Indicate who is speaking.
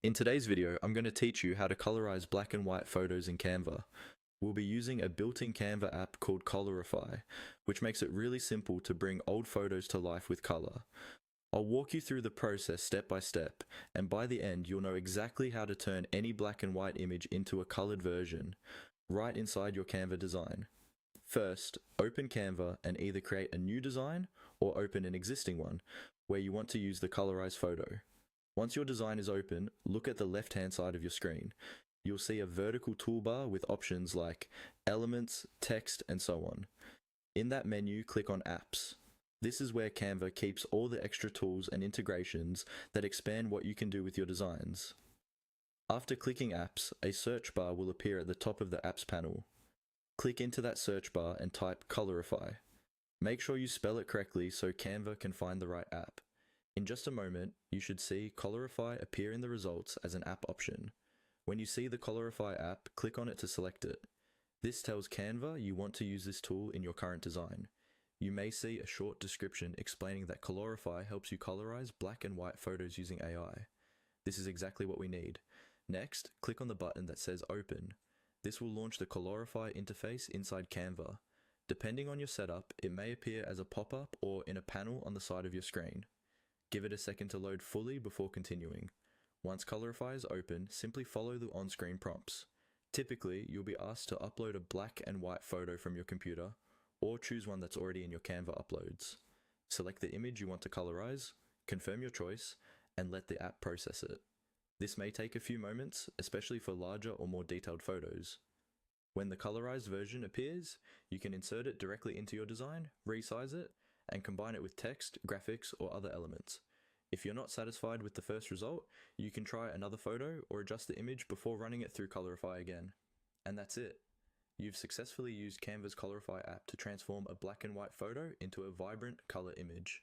Speaker 1: In today's video, I'm going to teach you how to colorize black and white photos in Canva. We'll be using a built-in Canva app called Colorize, which makes it really simple to bring old photos to life with color. I'll walk you through the process step by step, and by the end you'll know exactly how to turn any black and white image into a colored version, right inside your Canva design. First, open Canva and either create a new design or open an existing one, where you want to use the colorized photo. Once your design is open, look at the left-hand side of your screen. You'll see a vertical toolbar with options like elements, text, and so on. In that menu, click on Apps. This is where Canva keeps all the extra tools and integrations that expand what you can do with your designs. After clicking Apps, a search bar will appear at the top of the Apps panel. Click into that search bar and type Colorize. Make sure you spell it correctly so Canva can find the right app. In just a moment, you should see Colorize appear in the results as an app option. When you see the Colorize app, click on it to select it. This tells Canva you want to use this tool in your current design. You may see a short description explaining that Colorize helps you colorize black and white photos using AI. This is exactly what we need. Next, click on the button that says Open. This will launch the Colorize interface inside Canva. Depending on your setup, it may appear as a pop-up or in a panel on the side of your screen. Give it a second to load fully before continuing. Once Colorize is open, simply follow the on-screen prompts. Typically, you'll be asked to upload a black and white photo from your computer, or choose one that's already in your Canva uploads. Select the image you want to colorize, confirm your choice, and let the app process it. This may take a few moments, especially for larger or more detailed photos. When the colorized version appears, you can insert it directly into your design, resize it, and combine it with text, graphics, or other elements. If you're not satisfied with the first result, you can try another photo or adjust the image before running it through Colorize again. And that's it. You've successfully used Canva's Colorize app to transform a black and white photo into a vibrant color image.